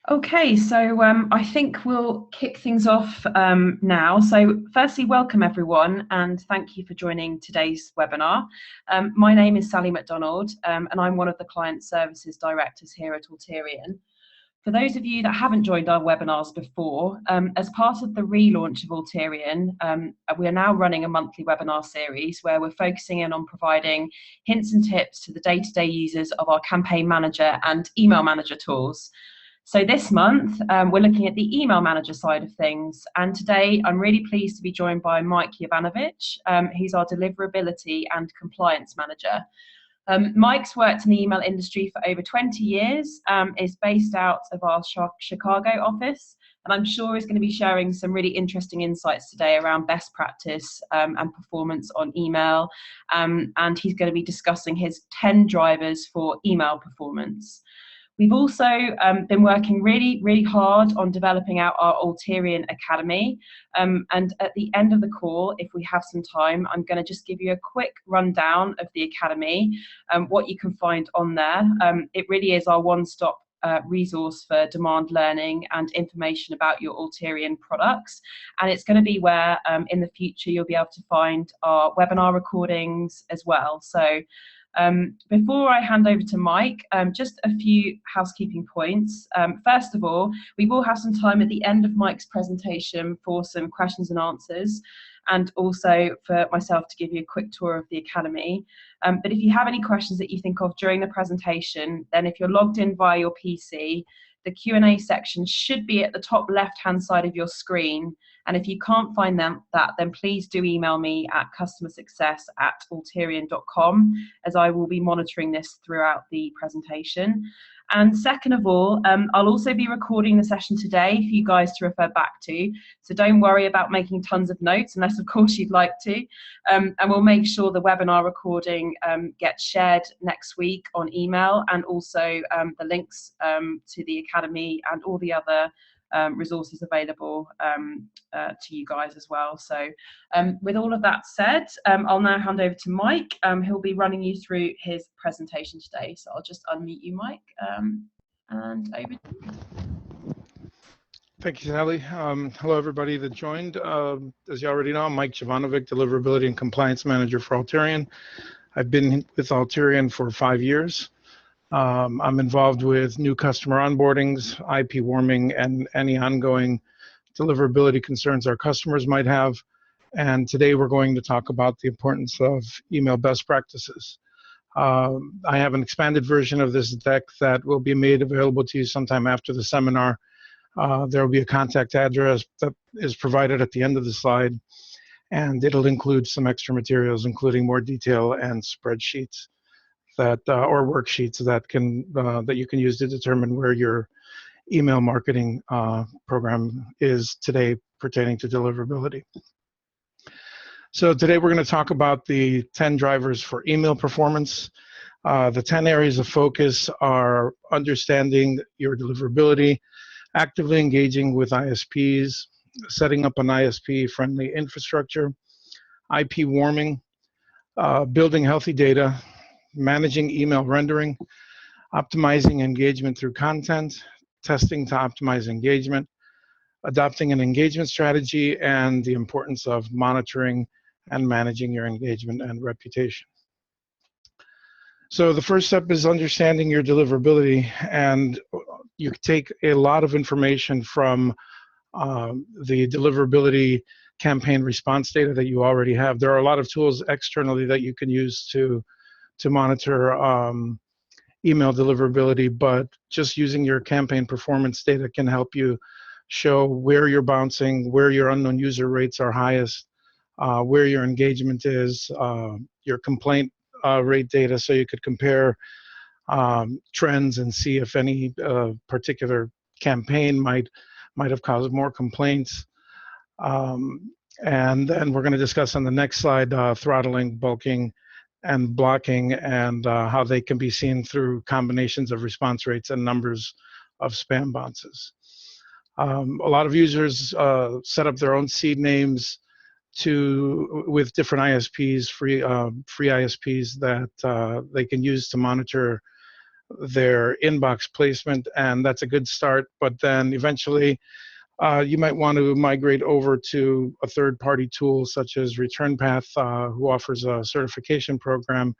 Okay, so I think we'll kick things off now. So firstly, welcome everyone, and thank you for joining today's webinar. My name is Sally McDonald, and I'm one of the Client Services Directors here at Alterian. For those of you that haven't joined our webinars before, as part of the relaunch of Alterian, we are now running a monthly webinar series where we're focusing in on providing hints and tips to the day-to-day users of our Campaign Manager and Email Manager tools. So this month, we're looking at the email manager side of things. And today, I'm really pleased to be joined by Mike Jovanovic. He's our deliverability and compliance manager. Mike's worked in the email industry for over 20 years, is based out of our Chicago office, and I'm sure he's going to be sharing some really interesting insights today around best practice and performance on email. And he's going to be discussing his 10 drivers for email performance. We've also been working really hard on developing out our Alterian Academy. And at the end of the call, if we have some time, I'm going to just give you a quick rundown of the Academy, what you can find on there. It really is our one-stop resource for demand learning and information about your Alterian products. And it's going to be where in the future you'll be able to find our webinar recordings as well. So before I hand over to Mike, just a few housekeeping points. First of all, we will have some time at the end of Mike's presentation for some questions and answers, and also for myself to give you a quick tour of the Academy. But if you have any questions that you think of during the presentation, then if you're logged in via your PC, the Q&A section should be at the top left-hand side of your screen. And if you can't find that, then please do email me at customersuccess@alterian.com, as I will be monitoring this throughout the presentation. And second of all, I'll also be recording the session today for you guys to refer back to. So don't worry about making tons of notes, unless of course you'd like to. And we'll make sure the webinar recording gets shared next week on email, and also the links to the Academy and all the other resources available to you guys as well. So with all of that said, I'll now hand over to Mike. He'll be running you through his presentation today. So I'll just unmute you, Mike, and over to you. Thank you, Sally. Hello, everybody that joined. As you already know, I'm Mike Jovanovic, Deliverability and Compliance Manager for Alterian. I've been with Alterian for 5 years. I'm involved with new customer onboardings, IP warming, and any ongoing deliverability concerns our customers might have. And today we're going to talk about the importance of email best practices. I have an expanded version of this deck that will be made available to you sometime after the seminar. There will be a contact address that is provided at the end of the slide, and it'll include some extra materials, including more detail and spreadsheets that or worksheets that you can use to determine where your email marketing program is today pertaining to deliverability. So today we're going to talk about the 10 drivers for email performance. The 10 areas of focus are understanding your deliverability, actively engaging with ISPs, setting up an ISP-friendly infrastructure, IP warming, building healthy data, managing email rendering, optimizing engagement through content, testing to optimize engagement, adopting an engagement strategy, and the importance of monitoring and managing your engagement and reputation. So the first step is understanding your deliverability, and you take a lot of information from the deliverability campaign response data that you already have. There are a lot of tools externally that you can use to monitor email deliverability, but just using your campaign performance data can help you show where you're bouncing, where your unknown user rates are highest, where your engagement is, your complaint rate data, so you could compare trends and see if any particular campaign might have caused more complaints. And then we're going to discuss on the next slide throttling, bulking, and blocking, and how they can be seen through combinations of response rates and numbers of spam bounces. A lot of users set up their own seed names with different ISPs, free ISPs that they can use to monitor their inbox placement, and that's a good start. But then eventually, you might want to migrate over to a third-party tool such as ReturnPath, who offers a certification program.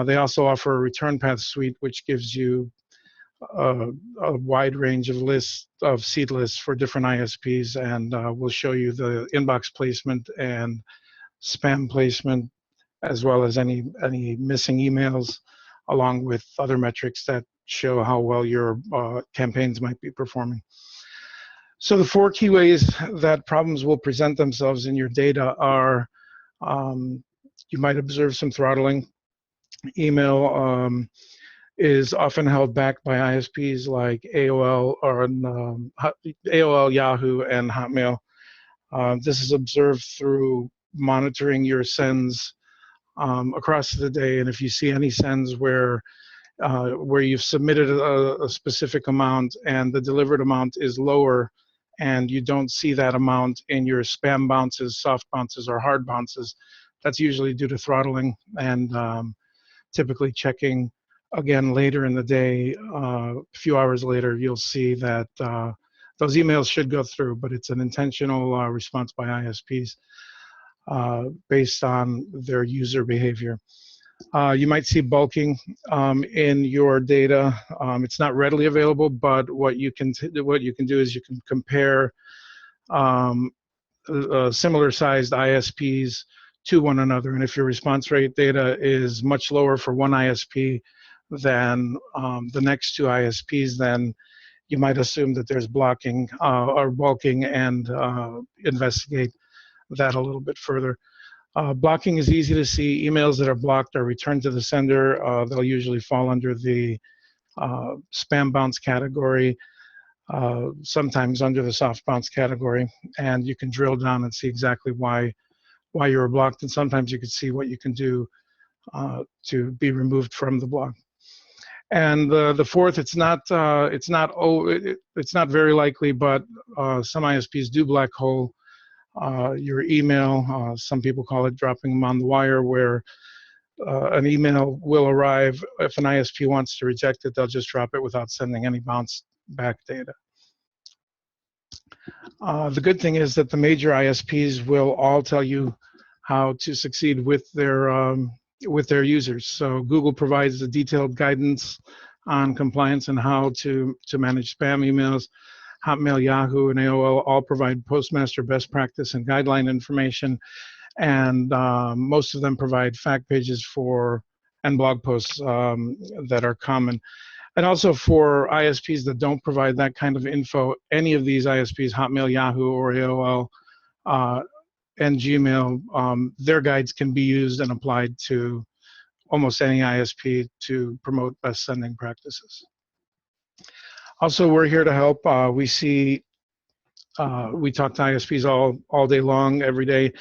They also offer a ReturnPath suite, which gives you a wide range of lists of seed lists for different ISPs, and we'll show you the inbox placement and spam placement, as well as any missing emails, along with other metrics that show how well your campaigns might be performing. So the 4 key ways that problems will present themselves in your data are, you might observe some throttling. Email is often held back by ISPs like AOL, or AOL, Yahoo, and Hotmail. This is observed through monitoring your sends across the day, and if you see any sends where you've submitted a specific amount and the delivered amount is lower, and you don't see that amount in your spam bounces, soft bounces, or hard bounces, that's usually due to throttling, and typically checking again later in the day, a few hours later, you'll see that those emails should go through, but it's an intentional response by ISPs based on their user behavior. You might see bulking in your data. It's not readily available, but what you can do is you can compare similar sized ISPs to one another, and if your response rate data is much lower for one ISP than the next 2 ISPs, then you might assume that there's blocking or bulking, and investigate that a little bit further. Blocking is easy to see. Emails that are blocked are returned to the sender. They'll usually fall under the spam bounce category, sometimes under the soft bounce category, and you can drill down and see exactly why you were blocked, and sometimes you can see what you can do to be removed from the block. And the fourth, it's not very likely, but some ISPs do black hole your email. Some people call it dropping them on the wire, where an email will arrive. If an ISP wants to reject it, they'll just drop it without sending any bounce back data. The good thing is that the major ISPs will all tell you how to succeed with their users. So Google provides a detailed guidance on compliance and how to manage spam emails. Hotmail, Yahoo, and AOL all provide Postmaster best practice and guideline information, and most of them provide fact pages and blog posts that are common. And also for ISPs that don't provide that kind of info, any of these ISPs, Hotmail, Yahoo, or AOL, and Gmail, their guides can be used and applied to almost any ISP to promote best sending practices. Also, we're here to help. We talk to ISPs all day long, every day.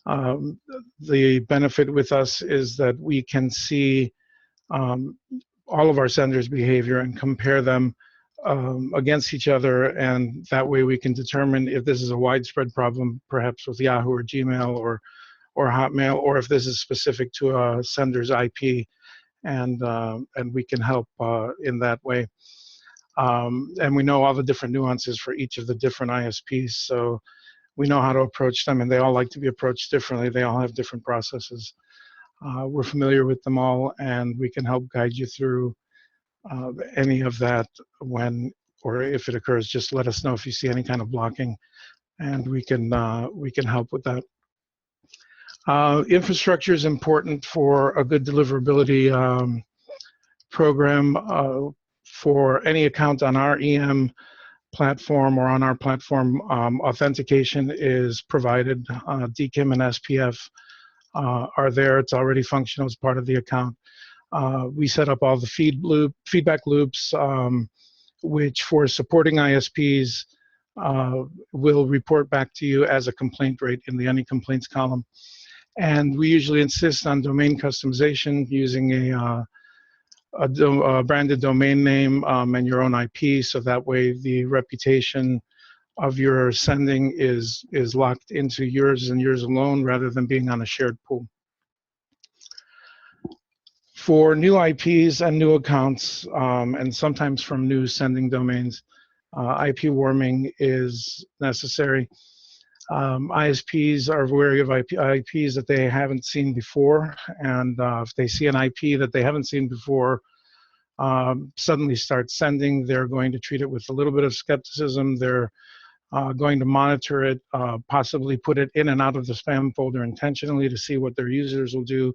The benefit with us is that we can see all of our senders' behavior and compare them against each other, and that way we can determine if this is a widespread problem, perhaps with Yahoo or Gmail or Hotmail, or if this is specific to a sender's IP, and we can help in that way. And we know all the different nuances for each of the different ISPs, so we know how to approach them, and they all like to be approached differently. They all have different processes. We're familiar with them all, and we can help guide you through any of that when, or if it occurs. Just let us know if you see any kind of blocking, and we can help with that. Infrastructure is important for a good deliverability program. For any account on our EM platform or on our platform, authentication is provided. DKIM and SPF are there. It's already functional as part of the account. We set up all the feedback loops, which for supporting ISPs will report back to you as a complaint rate in the any complaints column. And we usually insist on domain customization using a branded domain name and your own IP, so that way the reputation of your sending is locked into yours and yours alone, rather than being on a shared pool. For new IPs and new accounts, and sometimes from new sending domains, IP warming is necessary. ISPs are wary of IPs that they haven't seen before, and if they see an IP that they haven't seen before, suddenly start sending, they're going to treat it with a little bit of skepticism. They're going to monitor it, possibly put it in and out of the spam folder intentionally to see what their users will do,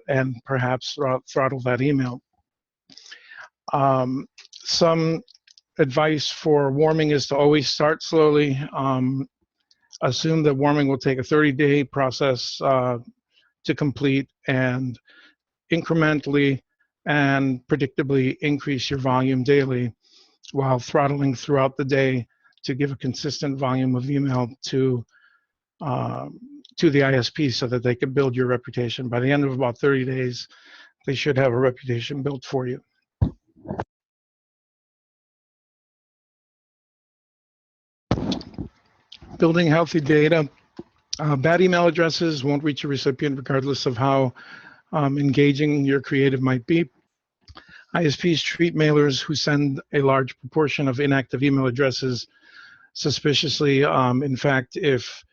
and perhaps throttle that email. Some advice for warming is to always start slowly. Assume that warming will take a 30-day process to complete, and incrementally and predictably increase your volume daily while throttling throughout the day to give a consistent volume of email to the ISP so that they can build your reputation. By the end of about 30 days, they should have a reputation built for you. Building healthy data. Bad email addresses won't reach a recipient regardless of how engaging your creative might be. ISPs treat mailers who send a large proportion of inactive email addresses suspiciously. In fact, if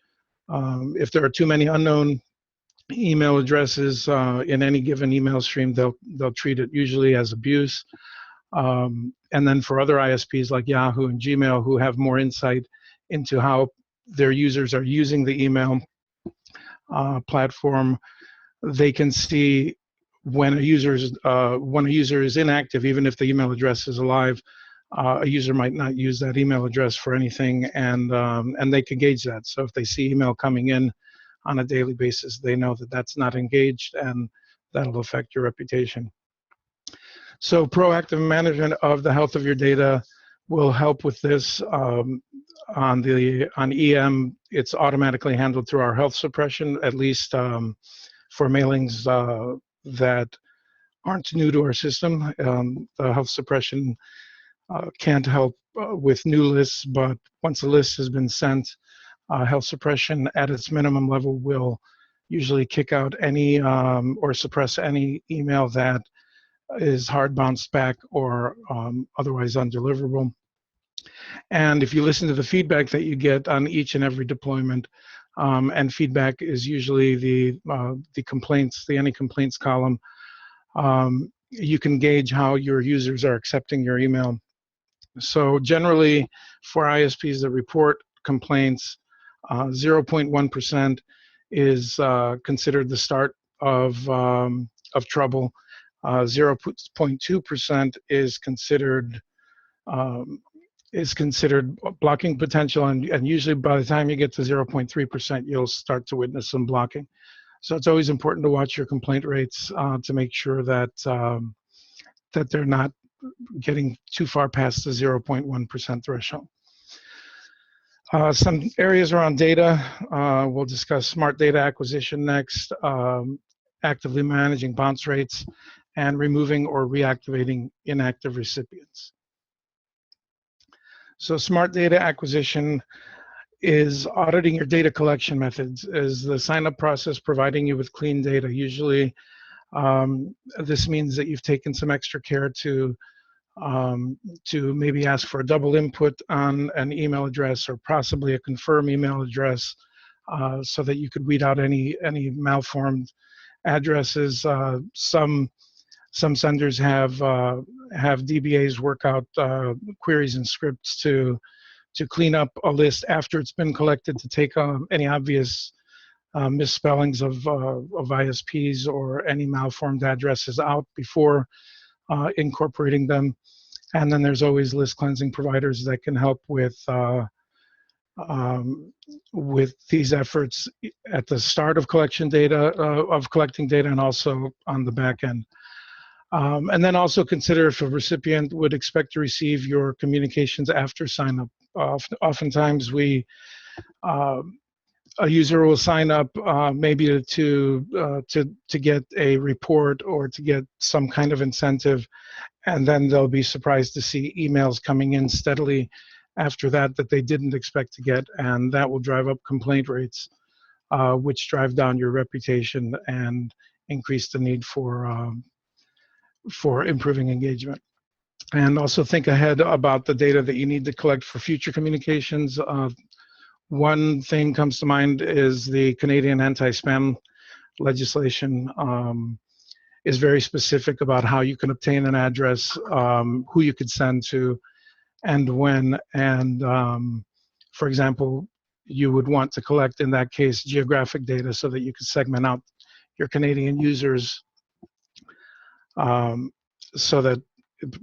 there are too many unknown email addresses in any given email stream, they'll treat it usually as abuse. And then for other ISPs like Yahoo and Gmail, who have more insight into how their users are using the email platform, they can see when a user is inactive, even if the email address is alive. A user might not use that email address for anything, and they can gauge that. So if they see email coming in on a daily basis, they know that that's not engaged, and that'll affect your reputation. So proactive management of the health of your data will help with this. On EM, it's automatically handled through our health suppression, at least for mailings that aren't new to our system. The health suppression can't help with new lists, but once a list has been sent, health suppression at its minimum level will usually kick out any or suppress any email that is hard bounced back or otherwise undeliverable. And if you listen to the feedback that you get on each and every deployment, and feedback is usually the complaints, the any complaints column, you can gauge how your users are accepting your email. So generally, for ISPs that report complaints, 0.1% is considered the start of trouble. 0.2% is considered blocking potential, and usually by the time you get to 0.3%, you'll start to witness some blocking. So it's always important to watch your complaint rates to make sure that that they're not getting too far past the 0.1% threshold. Some areas around data, we'll discuss smart data acquisition next, actively managing bounce rates, and removing or reactivating inactive recipients. So smart data acquisition is auditing your data collection methods, is the sign-up process providing you with clean data. Usually this means that you've taken some extra care to maybe ask for a double input on an email address, or possibly a confirm email address, so that you could weed out any malformed addresses. Some senders have DBAs work out queries and scripts to clean up a list after it's been collected, to take any obvious misspellings of ISPs or any malformed addresses out before incorporating them. And then there's always list cleansing providers that can help with these efforts at the start of collecting data, and also on the back end. And then also consider if a recipient would expect to receive your communications after sign up. Oftentimes a user will sign up maybe to get a report or to get some kind of incentive, and then they'll be surprised to see emails coming in steadily after that they didn't expect to get, and that will drive up complaint rates. which drive down your reputation and increase the need for improving engagement. And also think ahead about the data that you need to collect for future communications. One thing comes to mind is the Canadian anti-spam legislation is very specific about how you can obtain an address, who you could send to, and when. And for example, you would want to collect, in that case, geographic data so that you could segment out your Canadian users, so that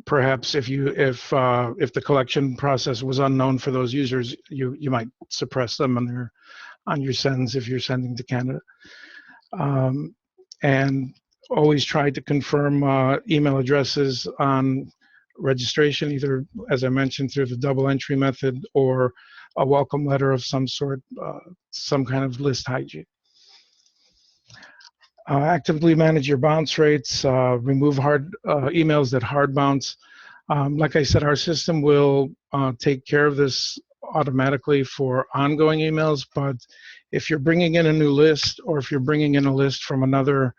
perhaps if the collection process was unknown for those users, you might suppress them on your sends if you're sending to Canada. And always try to confirm email addresses on registration, either, as I mentioned, through the double entry method or a welcome letter of some sort, some kind of list hygiene. Actively manage your bounce rates, remove emails that hard bounce. Like I said, our system will take care of this automatically for ongoing emails, but if you're bringing in a new list, or if you're bringing in a list from another,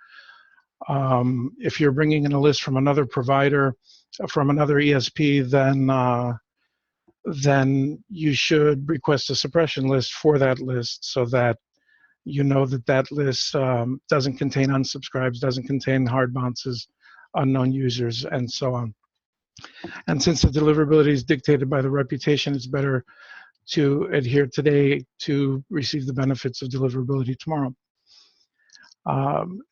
provider, from another ESP, then you should request a suppression list for that list, so that you know that list doesn't contain unsubscribes, doesn't contain hard bounces, unknown users, and so on. And since the deliverability is dictated by the reputation, it's better to adhere today to receive the benefits of deliverability tomorrow.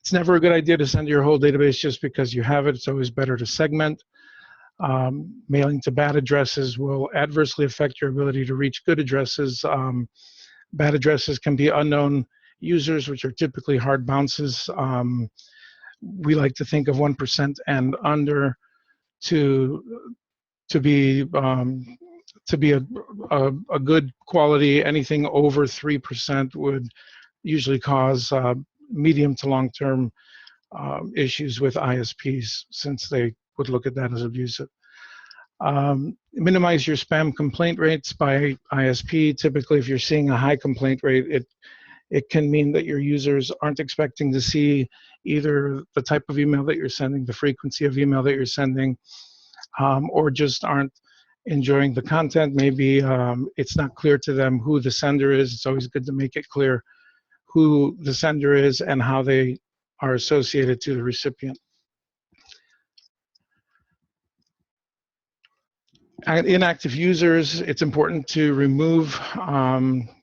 It's never a good idea to send your whole database just because you have it. It's always better to segment. Mailing to bad addresses will adversely affect your ability to reach good addresses. Bad addresses can be unknown users, which are typically hard bounces. We like to think of 1% and under to be a good quality. Anything over 3% would usually cause medium to long-term issues with ISPs, since they would look at that as abusive. Minimize your spam complaint rates by ISP. Typically, if you're seeing a high complaint rate, it can mean that your users aren't expecting to see either the type of email that you're sending, the frequency of email that you're sending, or just aren't enjoying the content. Maybe it's not clear to them who the sender is. It's always good to make it clear who the sender is and how they are associated to the recipient. And inactive users, it's important to remove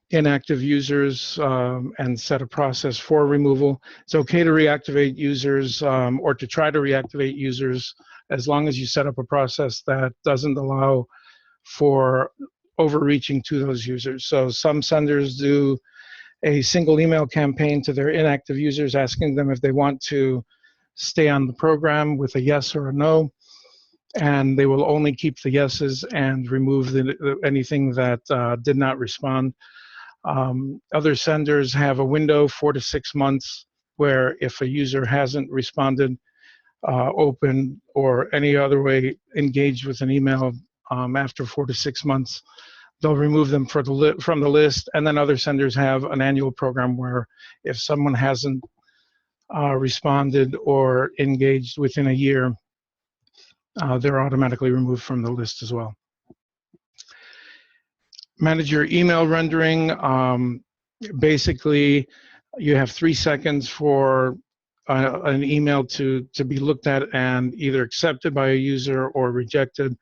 inactive users and set a process for removal. It's okay to reactivate users or to try to reactivate users, as long as you set up a process that doesn't allow for overreaching to those users. So some senders do a single email campaign to their inactive users, asking them if they want to stay on the program with a yes or a no, and they will only keep the yeses and remove anything that did not respond. Other senders have a window, 4 to 6 months, where if a user hasn't responded, opened, or any other way engaged with an email after 4 to 6 months, they'll remove them from the list. And then other senders have an annual program where if someone hasn't responded or engaged within a year, they're automatically removed from the list as well. Manage your email rendering. Basically, you have 3 seconds for an email to be looked at and either accepted by a user or rejected.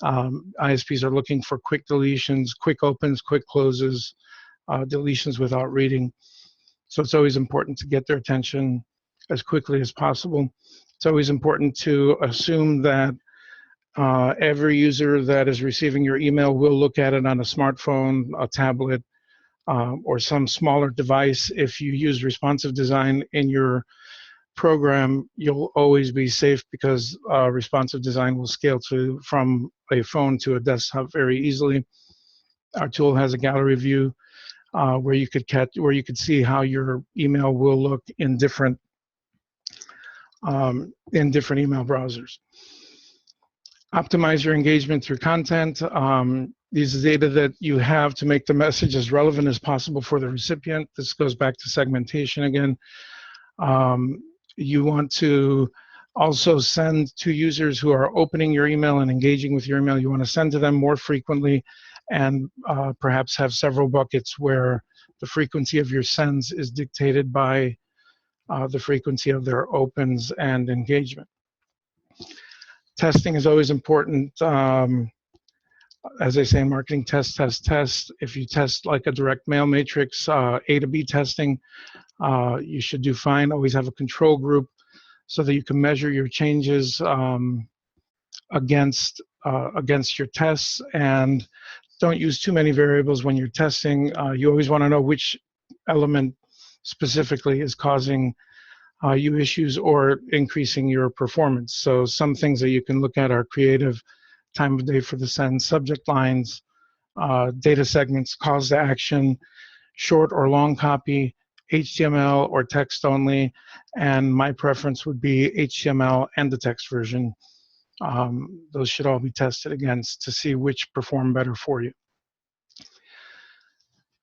ISPs are looking for quick deletions, quick opens, quick closes, deletions without reading. So it's always important to get their attention as quickly as possible. It's always important to assume that every user that is receiving your email will look at it on a smartphone, a tablet, or some smaller device. If you use responsive design in your program, you'll always be safe, because responsive design will scale from a phone to a desktop very easily. Our tool has a gallery view where you could see how your email will look in different email browsers. Optimize your engagement through content. Use the data that you have to make the message as relevant as possible for the recipient. This goes back to segmentation again. You want to also send to users who are opening your email and engaging with your email. You want to send to them more frequently, and perhaps have several buckets where the frequency of your sends is dictated by the frequency of their opens and engagement. Testing is always important. As they say in marketing, test, test, test. If you test like a direct mail matrix, A to B testing, you should do fine. Always have a control group so that you can measure your changes against your tests, and don't use too many variables when you're testing. You always want to know which element specifically is causing you issues or increasing your performance. So some things that you can look at are creative, time of day for the send, subject lines, data segments, calls to action, short or long copy, HTML or text only, and my preference would be HTML and the text version. Those should all be tested against to see which perform better for you.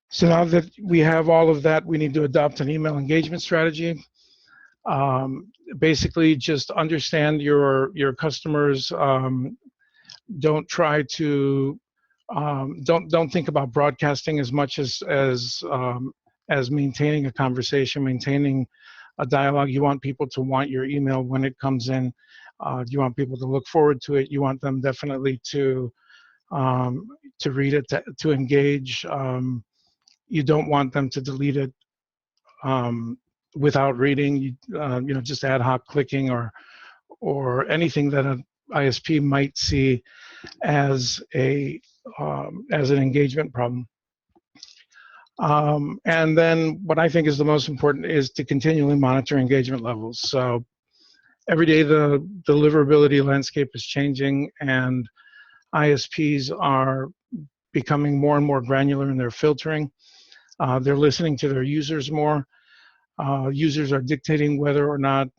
So now that we have all of that, we need to adopt an email engagement strategy. Basically, just understand your customers. Don't try to don't think about broadcasting as much as maintaining a conversation, maintaining a dialogue. You want people to want your email when it comes in. You want people to look forward to it. You want them definitely to read it, to engage. You don't want them to delete it without reading. Just ad hoc clicking or anything that an ISP might see as an engagement problem. And then what I think is the most important is to continually monitor engagement levels. So every day the deliverability landscape is changing, and ISPs are becoming more and more granular in their filtering. They're listening to their users more. Users are dictating whether or not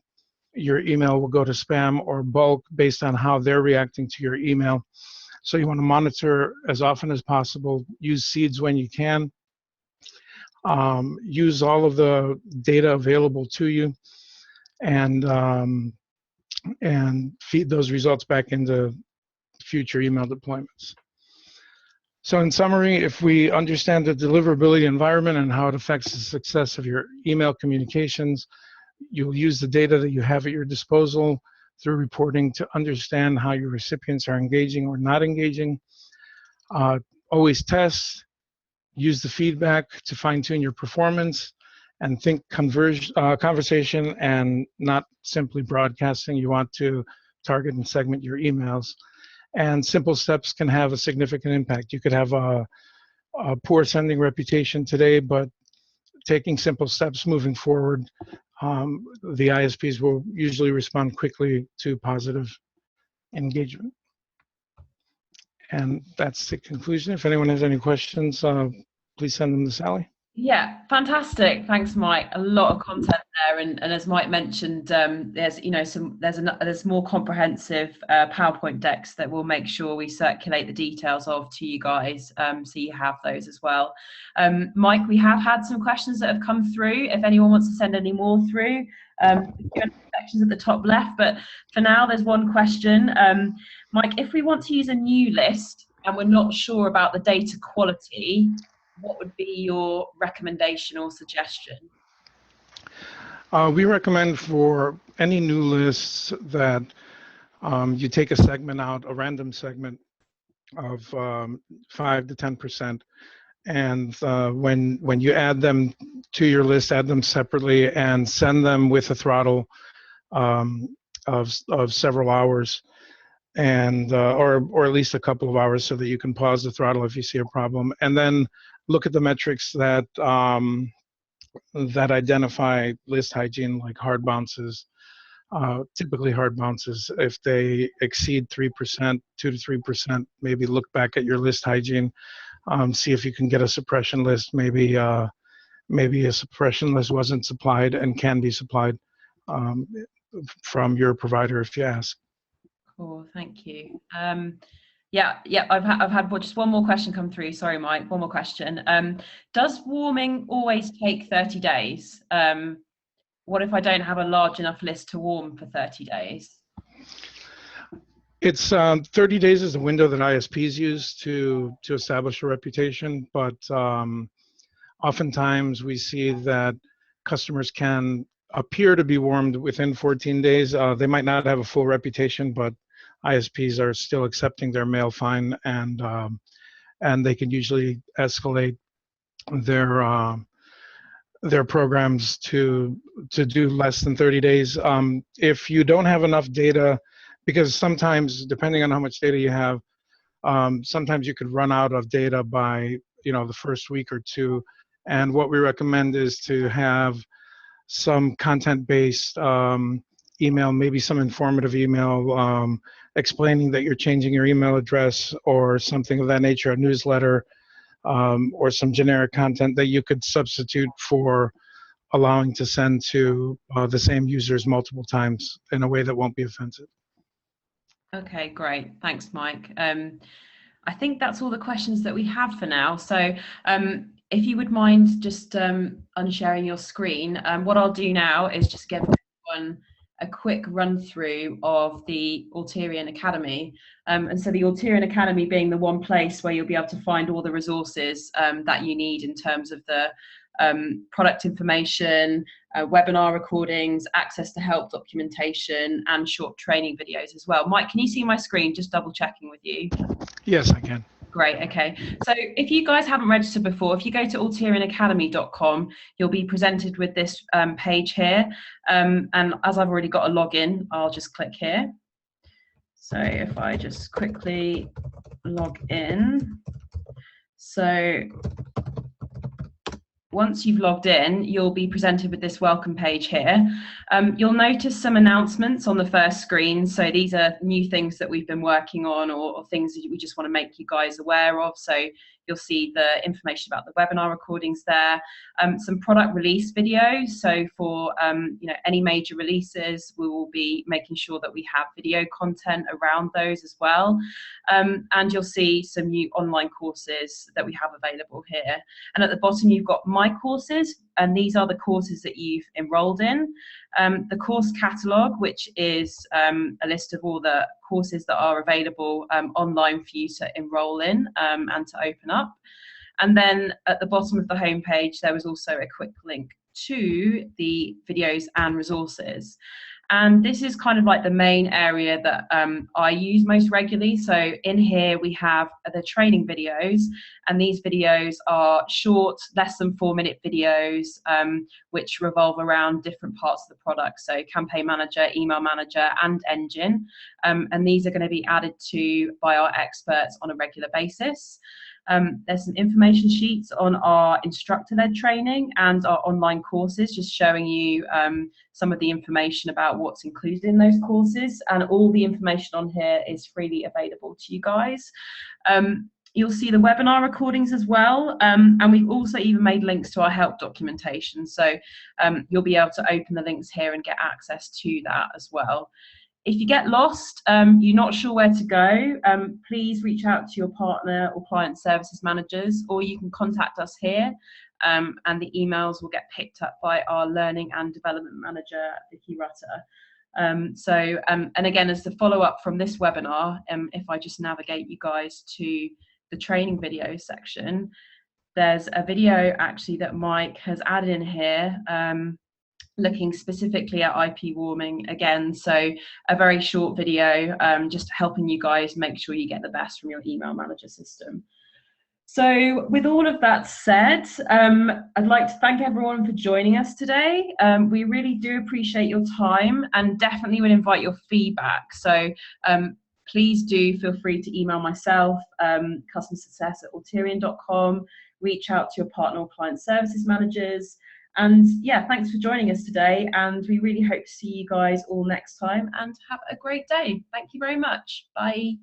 your email will go to spam or bulk based on how they're reacting to your email. So you want to monitor as often as possible. Use seeds when you can. Use all of the data available to you, and feed those results back into future email deployments. So in summary, if we understand the deliverability environment and how it affects the success of your email communications, you'll use the data that you have at your disposal through reporting to understand how your recipients are engaging or not engaging. Always test, use the feedback to fine-tune your performance, and think conversation and not simply broadcasting. You want to target and segment your emails. And simple steps can have a significant impact. You could have a poor sending reputation today, but taking simple steps moving forward, the ISPs will usually respond quickly to positive engagement. And that's the conclusion. If anyone has any questions, please send them to Sally. Yeah, fantastic. Thanks, Mike. A lot of content there, and as Mike mentioned, there's more comprehensive PowerPoint decks that we'll make sure we circulate the details of to you guys, so you have those as well. Mike, we have had some questions that have come through. If anyone wants to send any more through, sections at the top left. But for now, there's one question. Mike, if we want to use a new list and we're not sure about the data quality, what would be your recommendation or suggestion? We recommend for any new lists that you take a segment out, a random segment of 5 to 10%, and when you add them to your list, add them separately and send them with a throttle of several hours, and or at least a couple of hours, so that you can pause the throttle if you see a problem, and then look at the metrics that that identify list hygiene, like hard bounces. Typically hard bounces, if they exceed 3%, 2 to 3%, maybe look back at your list hygiene, see if you can get a suppression list. Maybe a suppression list wasn't supplied and can be supplied from your provider if you ask. Cool, thank you. Yeah, I've had just one more question come through. Sorry, Mike, one more question. Does warming always take 30 days? What if I don't have a large enough list to warm for 30 days? It's 30 days is the window that ISPs use to establish a reputation, but oftentimes we see that customers can appear to be warmed within 14 days. They might not have a full reputation, but ISPs are still accepting their mail fine, and they can usually escalate their programs to do less than 30 days. If you don't have enough data, because sometimes depending on how much data you have, sometimes you could run out of data by the first week or two. And what we recommend is to have some content-based email, maybe some informative email explaining that you're changing your email address or something of that nature, a newsletter, or some generic content that you could substitute for allowing to send to the same users multiple times in a way that won't be offensive. Okay, great. Thanks, Mike. I think that's all the questions that we have for now. So if you would mind just unsharing your screen, what I'll do now is just give everyone a quick run through of the Alterian Academy. And so the Alterian Academy being the one place where you'll be able to find all the resources that you need in terms of the product information, webinar recordings, access to help documentation, and short training videos as well. Mike, can you see my screen? Just double checking with you. Yes, I can. Great, okay. So if you guys haven't registered before, if you go to alterianacademy.com, you'll be presented with this page here. And as I've already got a login, I'll just click here. So if I just quickly log in. So once you've logged in, you'll be presented with this welcome page here. You'll notice some announcements on the first screen. So these are new things that we've been working on, or things that we just want to make you guys aware of. So you'll see the information about the webinar recordings there, some product release videos. So for any major releases, we will be making sure that we have video content around those as well. And you'll see some new online courses that we have available here. And at the bottom, you've got My Courses, and these are the courses that you've enrolled in. The course catalogue, which is a list of all the courses that are available online for you to enroll in and to open up. And then at the bottom of the homepage, there was also a quick link to the videos and resources. And this is kind of like the main area that I use most regularly. So in here we have the training videos, and these videos are short, less than 4-minute videos, which revolve around different parts of the product. So Campaign Manager, Email Manager, and Engine. And these are going to be added to by our experts on a regular basis. There's some information sheets on our instructor-led training and our online courses, just showing you some of the information about what's included in those courses, and all the information on here is freely available to you guys. You'll see the webinar recordings as well, and we've also even made links to our help documentation, so you'll be able to open the links here and get access to that as well. If you get lost, you're not sure where to go, please reach out to your partner or client services managers, or you can contact us here, and the emails will get picked up by our learning and development manager, Vicky Rutter. And again, as the follow-up from this webinar, if I just navigate you guys to the training video section, there's a video actually that Mike has added in here, looking specifically at IP warming again. So a very short video, just helping you guys make sure you get the best from your email manager system. So with all of that said, I'd like to thank everyone for joining us today. We really do appreciate your time, and definitely would invite your feedback. So please do feel free to email myself, customersuccess@alterian.com, reach out to your partner or client services managers. And yeah, thanks for joining us today, and we really hope to see you guys all next time, and have a great day. Thank you very much. Bye.